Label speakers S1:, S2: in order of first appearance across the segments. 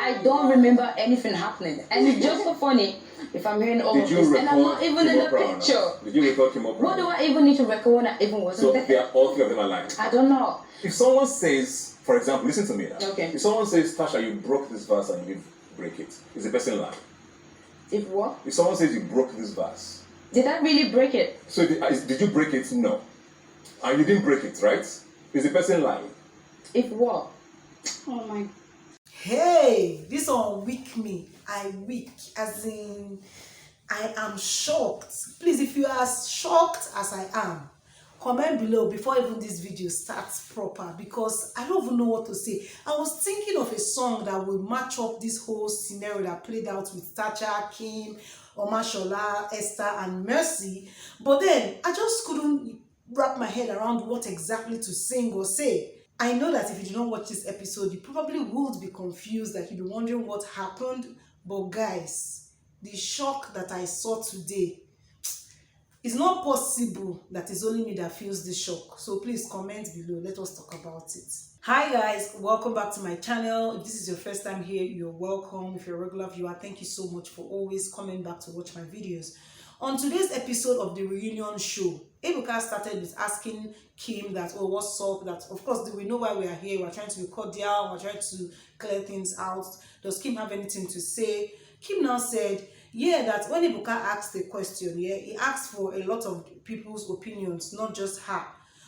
S1: I don't remember anything happening. And it's just so funny if I'm hearing all of this. And I'm not even in the picture.
S2: Did you record Kim O'Brien?
S1: What do I even need to record when I even wasn't there?
S2: They are all three of them are lying.
S1: I don't know.
S2: If someone says, for example, listen to me now.
S1: Okay.
S2: If someone says, Tasha, you broke this verse and you didn't break it, is the person lying?
S1: If what?
S2: If someone says you broke this verse.
S1: Did I really break it?
S2: So did you break it? No. And you didn't break it, right? Is the person lying?
S1: If what? Oh my.
S3: Hey, this one weak me. I weak, as in I am shocked. Please, if you are as shocked as I am, comment below before even this video starts proper, because I don't even know what to say. I was thinking of a song that would match up this whole scenario that played out with Tacha, Kim, Omashola, Esther, and Mercy, but then I just couldn't wrap my head around what exactly to sing or say. I know that if you do not watch this episode, you probably would be confused, that you'll be wondering what happened. But guys, the shock that I saw today, it's not possible that it's only me that feels this shock. So please comment below. Let us talk about it. Hi guys, welcome back to my channel. If this is your first time here, you're welcome. If you're a regular viewer, thank you so much for always coming back to watch my videos. On today's episode of the reunion show, Ebuka started with asking Kim that, oh, what's up? That, of course, we know why we are here. We're trying to be cordial. We're trying to clear things out. Does Kim have anything to say? Kim now said, yeah, that when Ebuka asked the question, yeah, he asked for a lot of people's opinions, not just her.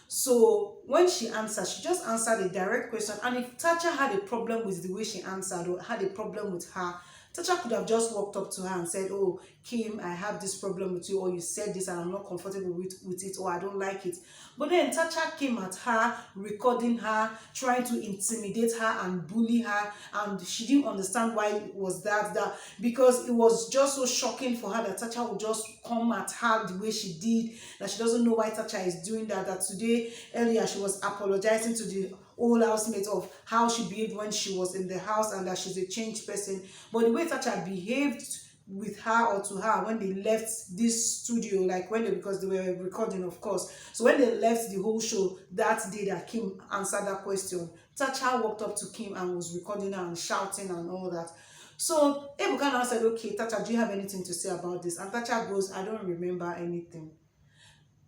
S3: So when she answered, she just answered a direct question. And if Tacha had a problem with the way she answered or had a problem with her, Tacha could have just walked up to her and said, oh, Kim, I have this problem with you, or you said this and I'm not comfortable with it, or I don't like it. But then Tacha came at her, recording her, trying to intimidate her and bully her, and she didn't understand why it was that because it was just so shocking for her that Tacha would just come at her the way she did, that she doesn't know why Tacha is doing that today, earlier, she was apologizing to the old housemate of how she behaved when she was in the house and that she's a changed person. But the way Tacha behaved with her or to her when they left this studio, like because they were recording, of course. So when they left the whole show that day that Kim answered that question, Tacha walked up to Kim and was recording her and shouting and all that. So Ebuka now said, okay, Tacha, do you have anything to say about this? And Tacha goes, I don't remember anything.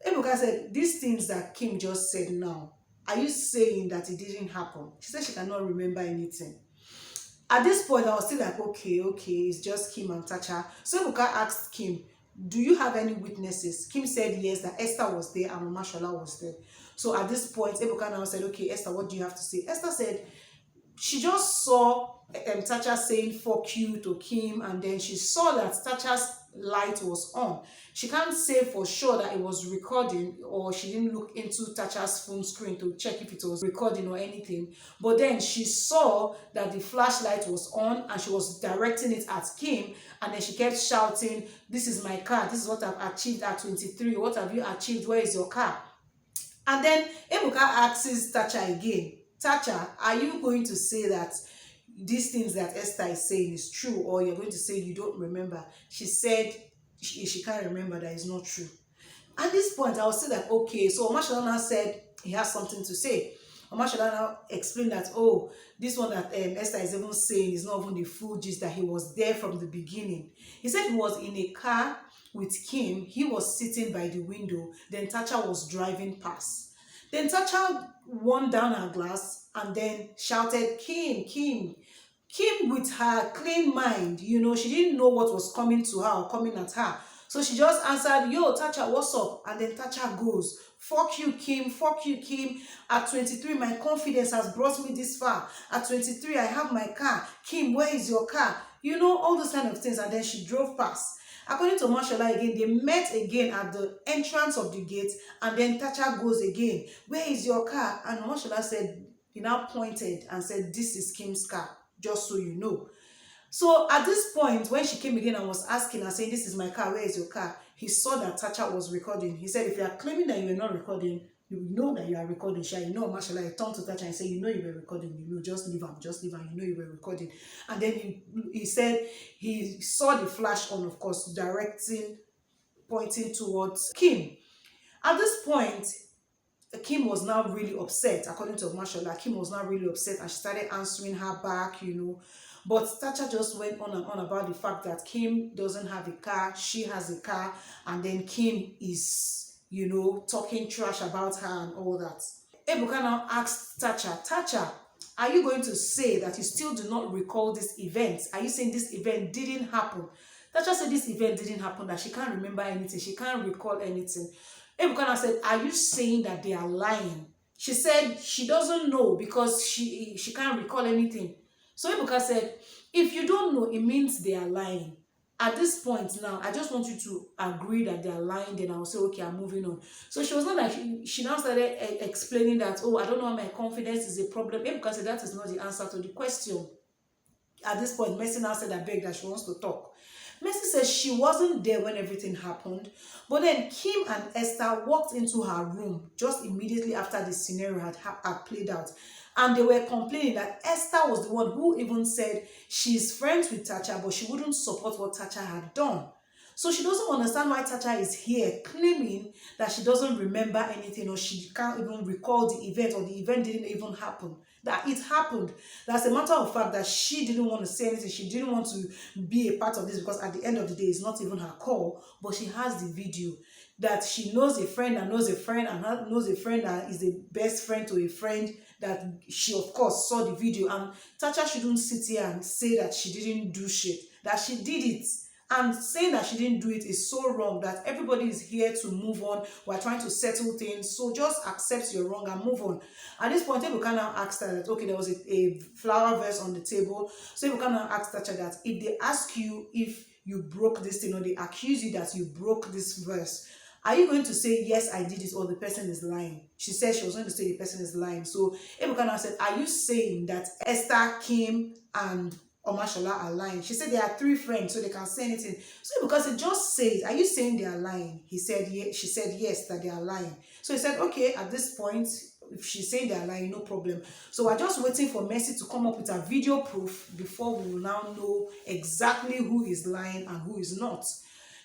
S3: Ebuka said, these things that Kim just said now, are you saying that it didn't happen? She said she cannot remember anything. At this point, I was still like, okay, it's just Kim and Tacha. So Ebuka asked Kim, do you have any witnesses? Kim said yes, that Esther was there and Omashola was there. So at this point, Ebuka now said, okay, Esther, what do you have to say? Esther said she just saw Tacha saying fuck you to Kim, and then she saw that Tacha's light was on. She can't say for sure that it was recording, or she didn't look into Tacha's phone screen to check if it was recording or anything, but then she saw that the flashlight was on and she was directing it at Kim, and then she kept shouting, this is my car, this is what I've achieved at 23, what have you achieved, where is your car? And then Ebuka asks Tacha again, Tacha, are you going to say that these things that Esther is saying is true, or you're going to say you don't remember? She said she can't remember, that is not true. At this point, I was still like, okay. So Omashola now said he has something to say. Omashola now explained that, oh, this one that Esther is even saying is not even the full gist, that he was there from the beginning. He said he was in a car with Kim. He was sitting by the window. Then Tacha was driving past. Then Tacha won down her glass and then shouted, Kim, Kim. Kim, with her clean mind, you know, she didn't know what was coming to her or coming at her. So she just answered, yo, Tacha, what's up? And then Tacha goes, fuck you, Kim, fuck you, Kim. At 23, my confidence has brought me this far. At 23, I have my car. Kim, where is your car? You know, all those kind of things. And then she drove past. According to Omashola again, they met again at the entrance of the gate, and then Tacha goes again, where is your car? And Omashola said, he now pointed and said, this is Kim's car, just so you know. So at this point, when she came again and was asking and saying, this is my car, where is your car? He saw that Tacha was recording. He said, if you are claiming that you were not recording, you know that you are recording. You know, Omashola, he turned to Tacha and said, you know you were recording. You know, just leave him, you know you were recording. And then he said he saw the flash on, of course, pointing towards Kim. At this point, Kim was now really upset. According to Omashola, Kim was now really upset and she started answering her back, you know. But Tacha just went on and on about the fact that Kim doesn't have a car, she has a car, and then Kim is, you know, talking trash about her and all that. Ebuka now asked Tacha, Tacha, are you going to say that you still do not recall this event? Are you saying this event didn't happen? Tacha said this event didn't happen, that she can't remember anything, she can't recall anything. Ebuka now said, are you saying that they are lying? She said she doesn't know because she can't recall anything. So Ebuka said, if you don't know, it means they are lying. At this point now, I just want you to agree that they are lying, then I'll say, okay, I'm moving on. So she was not like, she now started explaining that, oh, I don't know, my confidence is a problem. Ebuka said that is not the answer to the question. At this point, Mercy now said, I beg, that she wants to talk. Mercy says she wasn't there when everything happened, but then Kim and Esther walked into her room just immediately after the scenario had played out. And they were complaining that Esther was the one who even said she's friends with Tacha, but she wouldn't support what Tacha had done. So she doesn't understand why Tacha is here claiming that she doesn't remember anything, or she can't even recall the event, or the event didn't even happen. That it happened. That's a matter of fact that she didn't want to say anything. She didn't want to be a part of this because at the end of the day, it's not even her call, but she has the video. That she knows a friend that knows a friend and knows a friend that is the best friend to a friend, that she of course saw the video. And Tacha shouldn't sit here and say that she didn't do shit, that she did it. And saying that she didn't do it is so wrong, that everybody is here to move on. We're trying to settle things. So just accept you're wrong and move on. At this point, Ebuka now asked her that, okay, there was a flower vase on the table. So Ebuka now asked Tacha that if they ask you if you broke this thing, or they accuse you that you broke this verse, are you going to say, yes, I did it, or the person is lying? She said she was going to say the person is lying. So Ebuka now said, are you saying that Esther, Kim, and Omashola are lying? She said they are 3 friends, so they can say anything. So because it just says, are you saying they are lying? He said, yeah. She said, yes, that they are lying. So he said, okay, at this point, if she's saying they are lying, no problem. So we're just waiting for Mercy to come up with a video proof before we will now know exactly who is lying and who is not.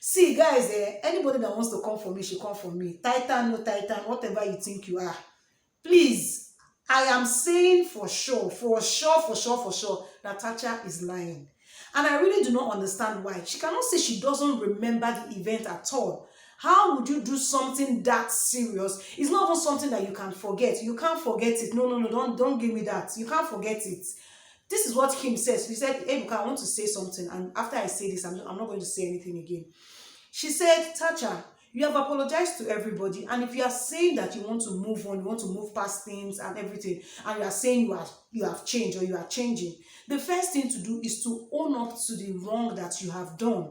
S3: See, guys, anybody that wants to come for me should come for me. Titan, no Titan, whatever you think you are. Please, I am saying for sure that Tacha is lying. And I really do not understand why. She cannot say she doesn't remember the event at all. How would you do something that serious? It's not even something that you can forget. You can't forget it. No, don't give me that. You can't forget it. This is what Kim says. She said, hey, I want to say something. And after I say this, I'm not going to say anything again. She said, Tacha, you have apologized to everybody, and if you are saying that you want to move on, you want to move past things and everything, and you are saying you have changed or you are changing, the first thing to do is to own up to the wrong that you have done.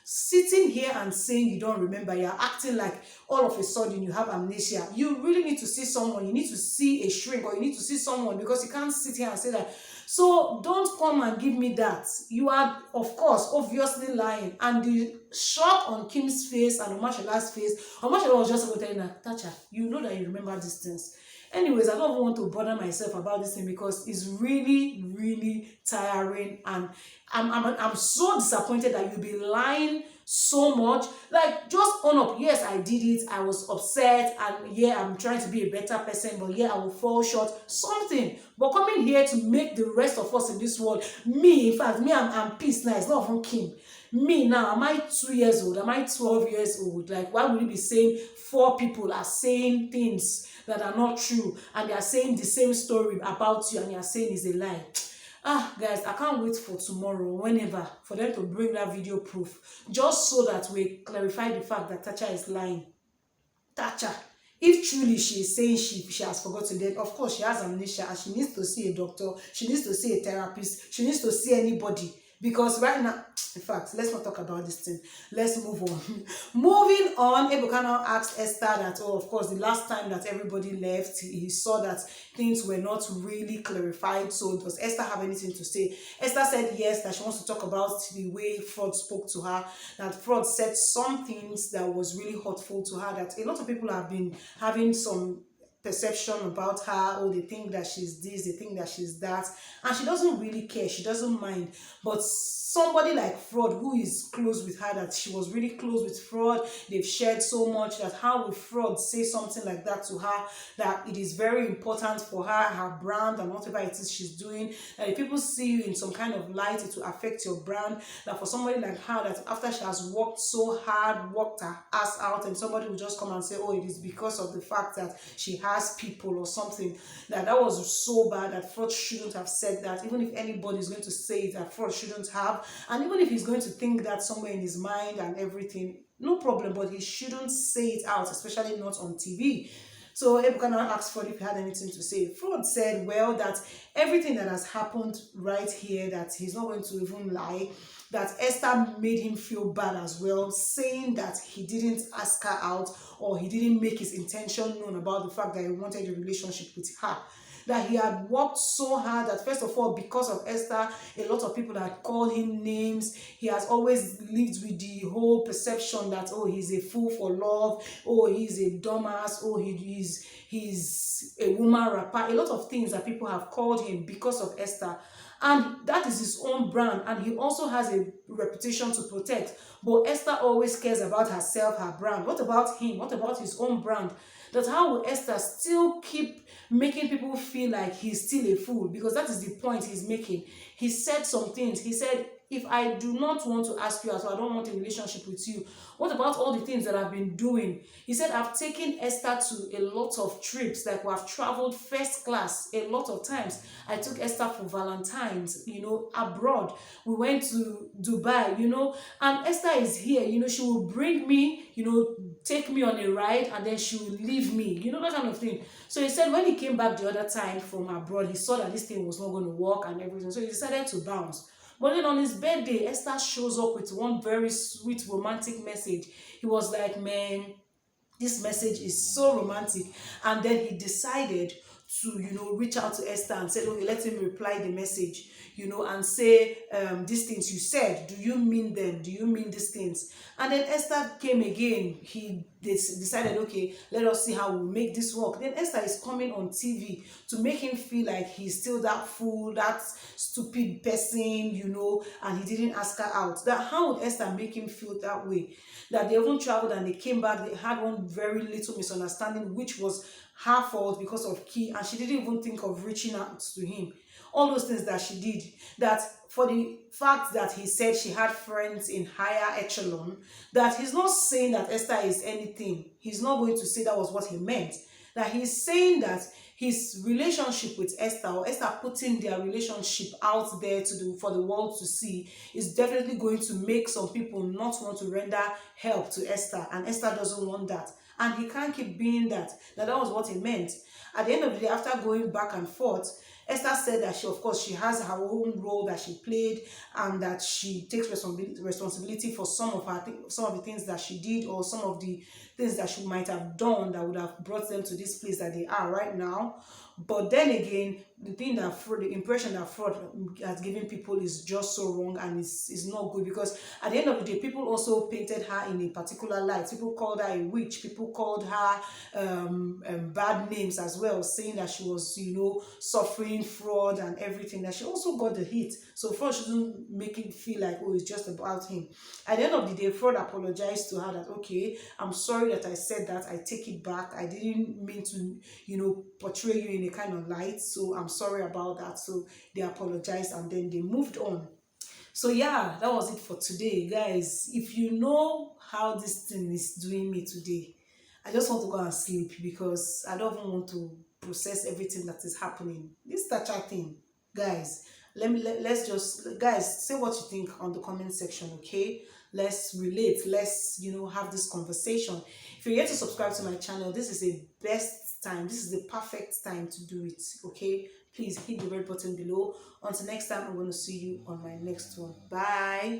S3: Sitting here and saying you don't remember, you're acting like all of a sudden you have amnesia. You really need to see someone. You need to see a shrink, or you need to see someone, because you can't sit here and say that. So don't come and give me that. You are, of course, obviously lying. And the shock on Kim's face and Omashola's face, Omashola was just telling her, Tacha, you know that you remember these things. Anyways, I don't even want to bother myself about this thing, because it's really, really tiring, and I'm so disappointed that you'll be lying so much. Like, just own up. Yes, I did it. I was upset, and yeah, I'm trying to be a better person, but yeah, I will fall short. Something. But coming here to make the rest of us in this world, me, in fact, me, I'm pissed now. It's not from Kim. Me now, am I 2 years old? Am I 12 years old? Like, why would you be saying 4 people are saying things that are not true, and they are saying the same story about you, and you are saying is a lie? Guys, I can't wait for tomorrow, whenever, for them to bring that video proof, just so that we clarify the fact that Tacha is lying. Tacha, if truly she is saying she has forgotten, then of course she has amnesia, and she needs to see a doctor, she needs to see a therapist, she needs to see anybody. Because right now, in fact, let's not talk about this thing. Let's move on. Moving on, Ebuka now asked Esther that, oh, of course, the last time that everybody left, he saw that things were not really clarified. So does Esther have anything to say? Esther said yes, that she wants to talk about the way Frodd spoke to her, that Frodd said some things that was really hurtful to her, that a lot of people have been having some perception about her. Oh, they think that she's this, they think that she's that, and she doesn't really care, she doesn't mind. But somebody like Frodd, who is close with her, that she was really close with Frodd, they've shared so much, that how will Frodd say something like that to her, that it is very important for her brand and whatever it is she's doing, that if people see you in some kind of light, it will affect your brand. That for somebody like her, that after she has worked so hard, worked her ass out, and somebody will just come and say, oh, it is because of the fact that she has people or something, that was so bad, that Frodd shouldn't have said that. Even if anybody is going to say it, that Frodd shouldn't have. And even if he's going to think that somewhere in his mind and everything, no problem, but he shouldn't say it out, especially not on TV. So Ebuka asked Frodd if he had anything to say. Frodd said, well, that everything that has happened right here, that he's not going to even lie, that Esther made him feel bad as well, saying that he didn't ask her out, or he didn't make his intention known about the fact that he wanted a relationship with her. That he had worked so hard, that first of all, because of Esther, a lot of people had called him names. He has always lived with the whole perception that, oh, he's a fool for love, oh, he's a dumbass, oh, he's a woman rapper. A lot of things that people have called him because of Esther. And that is his own brand, and he also has a reputation to protect. But Esther always cares about herself, her brand. What about him? What about his own brand? That how will Esther still keep making people feel like he's still a fool? Because that is the point he's making. He said some things. He said, if I do not want to ask you out, so I don't want a relationship with you, what about all the things that I've been doing? He said, I've taken Esther to a lot of trips, like we have traveled first class a lot of times. I took Esther for Valentine's, abroad. We went to Dubai, and Esther is here, she will bring me, take me on a ride, and then she will leave me, that kind of thing. So he said when he came back the other time from abroad, he saw that this thing was not going to work and everything. So he decided to bounce. But then on his birthday, Esther shows up with one very sweet romantic message. He was like, man, this message is so romantic. And then he decided to, reach out to Esther and said, okay, let him reply the message, and say, these things you said, do you mean them? Do you mean these things? And then Esther came again. He decided, okay, let us see how we'll make this work. Then Esther is coming on TV to make him feel like he's still that fool, that stupid person, and he didn't ask her out. That how would Esther make him feel that way? That they even traveled and they came back, they had one very little misunderstanding, which was her fault because of Key, and she didn't even think of reaching out to him. All those things that she did, that for the fact that he said she had friends in higher echelon, that he's not saying that Esther is anything. He's not going to say that was what he meant. That he's saying that his relationship with Esther, or Esther putting their relationship out there for the world to see, is definitely going to make some people not want to render help to Esther, and Esther doesn't want that. And he can't keep being that. That was what he meant. At the end of the day, after going back and forth, Esther said that she has her own role that she played, and that she takes responsibility for some of the things that she did, or some of the things that she might have done that would have brought them to this place that they are right now. But then again, the impression that Frodd has given people is just so wrong, and is not good, because at the end of the day, people also painted her in a particular light. People called her a witch. People called her bad names as well, saying that she was, suffering fraud and everything. That she also got the hit. So Frodd shouldn't make it feel like, oh, it's just about him. At the end of the day, Frodd apologized to her that, okay, I'm sorry that I said that. I take it back. I didn't mean to, portray you in a kind of light. So I'm sorry about that. So they apologized, and then they moved on. So yeah, that was it for today, guys. If you know how this thing is doing me today, I just want to go and sleep, because I don't even want to process everything that is happening. This Tacha thing, guys, let's just, guys, say what you think on the comment section, okay? Let's relate, let's have this conversation. If you're yet to subscribe to my channel, this is the best time, this is the perfect time to do it, okay? Please hit the red button below. Until next time, I'm going to see you on my next one. Bye.